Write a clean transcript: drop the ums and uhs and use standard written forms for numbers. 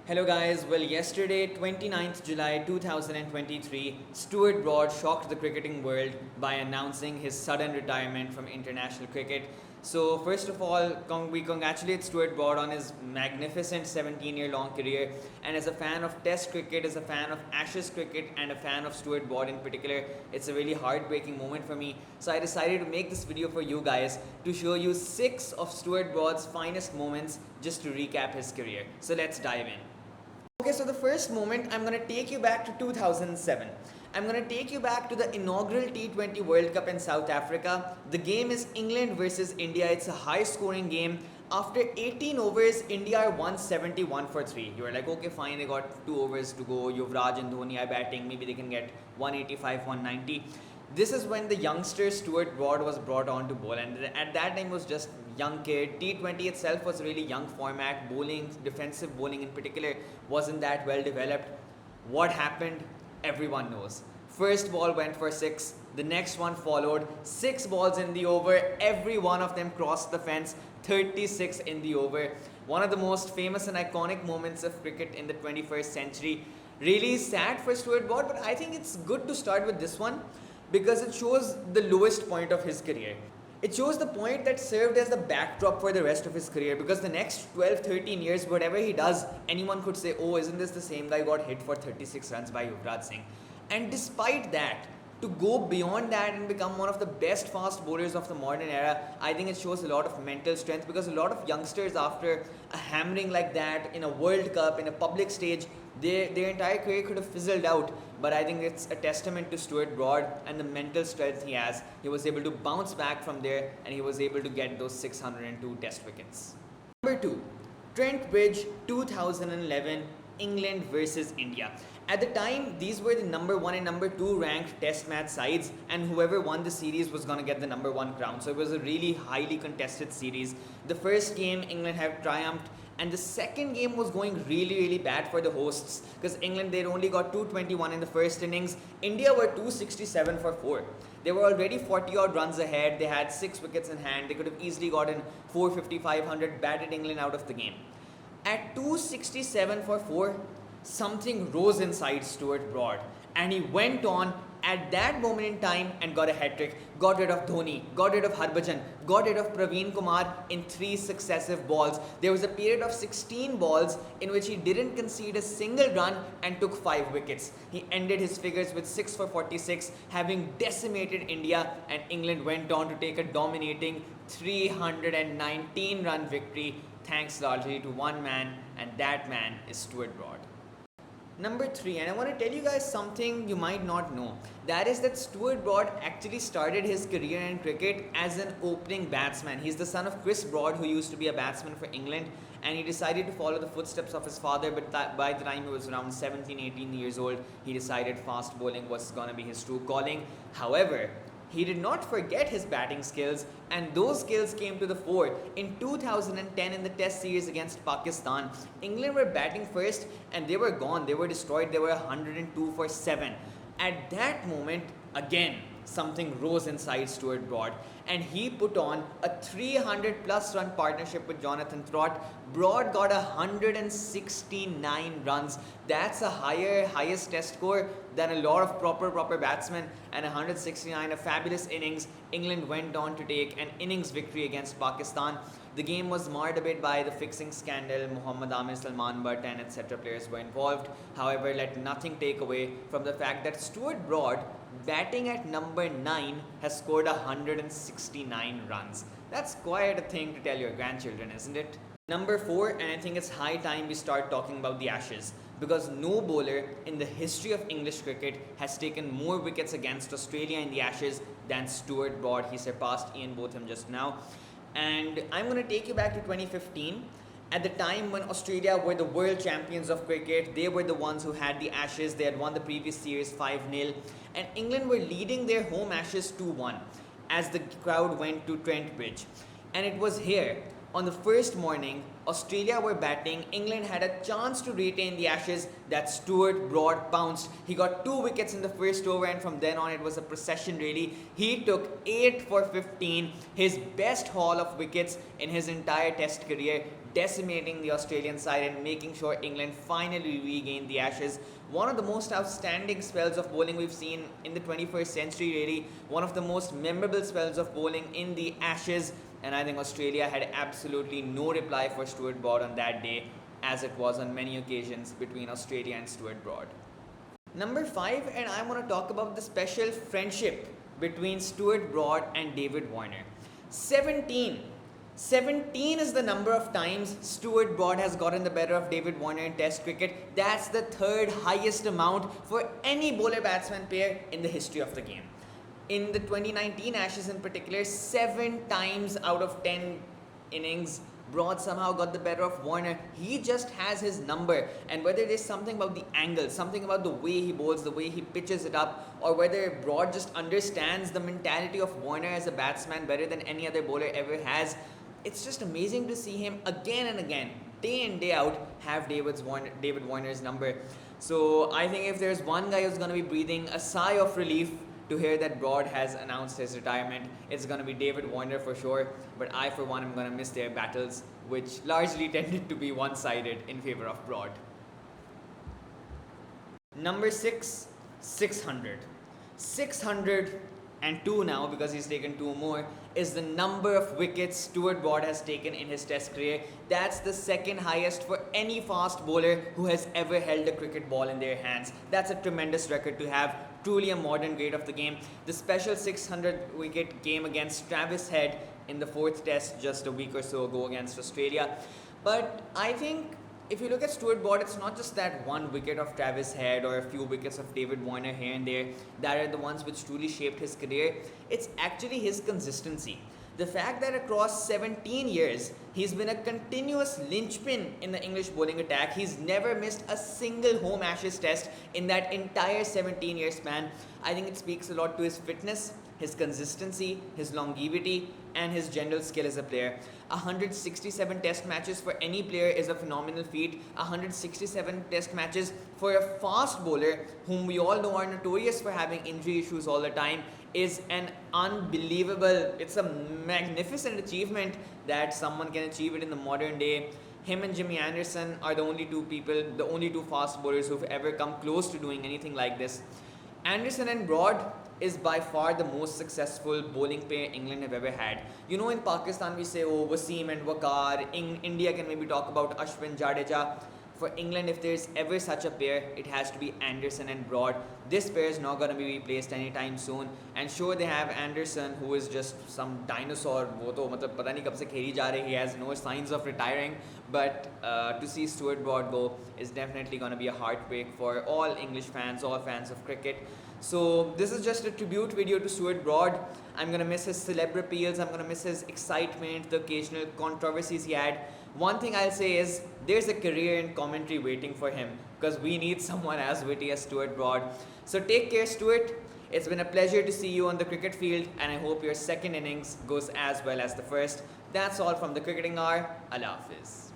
Hello guys, well yesterday 29th July 2023, Stuart Broad shocked the cricketing world by announcing his sudden retirement from international cricket. So first of all, we congratulate Stuart Broad on his magnificent 17-year long career, and as a fan of test cricket, as a fan of Ashes cricket and a fan of Stuart Broad in particular, it's a really heartbreaking moment for me. So I decided to make this video for you guys to show you 6 of Stuart Broad's finest moments just to recap his career. So let's dive in. Okay, so the first moment, I'm going to take you back to 2007. I'm going to take you back to the inaugural T20 World Cup in South Africa. The game is England versus India. It's a high scoring game. After 18 overs, India are 171 for 3. You are like, okay, fine, they got 2 overs to go. Yuvraj and Dhoni are batting. Maybe they can get 185, 190. This is when the youngster Stuart Broad was brought on to bowl, and at that time was just young kid. T20 itself was a really young format. Bowling, defensive bowling in particular, wasn't that well developed. What happened? Everyone knows. First ball went for 6. The next one followed. 6 balls in the over. Every one of them crossed the fence. 36 in the over. One of the most famous and iconic moments of cricket in the 21st century. Really sad for Stuart Broad, but I think it's good to start with this one, because it shows the lowest point of his career. It shows the point that served as the backdrop for the rest of his career, because the next 12-13 years, whatever he does, anyone could say, oh, isn't this the same guy who got hit for 36 runs by Yuvraj Singh? And despite that, to go beyond that and become one of the best fast bowlers of the modern era, I think it shows a lot of mental strength, because a lot of youngsters, after a hammering like that in a World Cup, in a public stage, their entire career could have fizzled out. But I think it's a testament to Stuart Broad and the mental strength he has. He was able to bounce back from there, and he was able to get those 602 test wickets. Number 2, Trent Bridge 2011, England versus India. At the time, these were the number 1 and number 2 ranked test match sides, and whoever won the series was going to get the number 1 crown. So it was a really highly contested series. The first game, England had triumphed, and the second game was going really bad for the hosts, because England, they'd only got 221 in the first innings. India were 267 for 4. They were already 40 odd runs ahead. They had 6 wickets in hand. They could have easily gotten 450, 500, batted England out of the game. At 267 for 4, something rose inside Stuart Broad, and he went on at that moment in time and got a hat-trick, got rid of Dhoni, got rid of Harbhajan, got rid of Praveen Kumar in 3 successive balls. There was a period of 16 balls in which he didn't concede a single run and took 5 wickets. He ended his figures with 6 for 46, having decimated India, and England went on to take a dominating 319 run victory, thanks largely to one man, and that man is Stuart Broad. Number 3, and I want to tell you guys something you might not know. That is that Stuart Broad actually started his career in cricket as an opening batsman. He's the son of Chris Broad, who used to be a batsman for England, and he decided to follow the footsteps of his father, but by the time he was around 17, 18 years old, he decided fast bowling was going to be his true calling. However, he did not forget his batting skills, and those skills came to the fore. In 2010, in the test series against Pakistan, England were batting first, and they were gone. They were destroyed. They were 102 for 7. At that moment, again, something rose inside Stuart Broad, and he put on a 300 plus run partnership with Jonathan Trott. Broad got 169 runs. That's a highest test score than a lot of proper batsmen, and 169, a fabulous innings. England went on to take an innings victory against Pakistan. The game was marred a bit by the fixing scandal. Muhammad Amir, Salman Butt, and etc. players were involved. However, let nothing take away from the fact that Stuart Broad, batting at number 9, has scored 169 runs. That's quite a thing to tell your grandchildren, isn't it? Number 4, and I think it's high time we start talking about the Ashes, because no bowler in the history of English cricket has taken more wickets against Australia in the Ashes than Stuart Broad. He surpassed Ian Botham just now. And I'm going to take you back to 2015. At the time when Australia were the world champions of cricket, they were the ones who had the Ashes. They had won the previous series 5-0, and England were leading their home Ashes 2-1 as the crowd went to Trent Bridge. And it was here, on the first morning, Australia were batting. England had a chance to retain the Ashes, that Stuart Broad pounced. He got 2 wickets in the first over, and from then on it was a procession really. He took 8 for 15, his best haul of wickets in his entire test career. decimating the Australian side and making sure England finally regained the Ashes. One of the most outstanding spells of bowling we've seen in the 21st century, really. One of the most memorable spells of bowling in the Ashes. And I think Australia had absolutely no reply for Stuart Broad on that day, as it was on many occasions between Australia and Stuart Broad. Number 5, and I want to talk about the special friendship between Stuart Broad and David Warner. 17. 17 is the number of times Stuart Broad has gotten the better of David Warner in Test cricket. That's the third highest amount for any bowler-batsman pair in the history of the game. In the 2019 Ashes in particular, 7 times out of 10 innings, Broad somehow got the better of Warner. He just has his number, and whether there's something about the angle, something about the way he bowls, the way he pitches it up, or whether Broad just understands the mentality of Warner as a batsman better than any other bowler ever has, it's just amazing to see him again and again, day in, day out, have David Warner's number. So I think if there's one guy who's going to be breathing a sigh of relief to hear that Broad has announced his retirement, it's going to be David Warner for sure. But I, for one, am going to miss their battles, which largely tended to be one-sided in favor of Broad. Number 6, 600. 602 now, because he's taken 2 more, is the number of wickets Stuart Broad has taken in his Test career. That's the second highest for any fast bowler who has ever held a cricket ball in their hands. That's a tremendous record to have. Truly a modern great of the game. The special 600 wicket game against Travis Head in the 4th Test just a week or so ago against Australia. But I think if you look at Stuart Broad, it's not just that one wicket of Travis Head or a few wickets of David Warner here and there that are the ones which truly shaped his career. It's actually his consistency. The fact that across 17 years, he's been a continuous linchpin in the English bowling attack. He's never missed a single home Ashes Test in that entire 17-year span. I think it speaks a lot to his fitness, his consistency, his longevity, and his general skill as a player. 167 Test matches for any player is a phenomenal feat. 167 Test matches for a fast bowler, whom we all know are notorious for having injury issues all the time, is an unbelievable, it's a magnificent achievement that someone can achieve it in the modern day. Him and Jimmy Anderson are the only 2 people, the only 2 fast bowlers who've ever come close to doing anything like this. Anderson and Broad is by far the most successful bowling pair England have ever had. You know, in Pakistan we say, oh, Wasim and Waqar. In India can maybe talk about Ashwin, Jadeja. For England, if there's ever such a pair, it has to be Anderson and Broad. This pair is not going to be replaced anytime soon. And sure, they have Anderson, who is just some dinosaur. वो तो मतलब पता नहीं कब से खेली जा रही. He has no signs of retiring. But to see Stuart Broad go is definitely going to be a heartbreak for all English fans, all fans of cricket. So this is just a tribute video to Stuart Broad. I'm going to miss his celeb appeals. I'm going to miss his excitement, the occasional controversies he had. One thing I'll say is there's a career in commentary waiting for him, because we need someone as witty as Stuart Broad. So take care, Stuart. It's been a pleasure to see you on the cricket field, and I hope your second innings goes as well as the first. That's all from the Cricketing Hour. Allah Hafiz.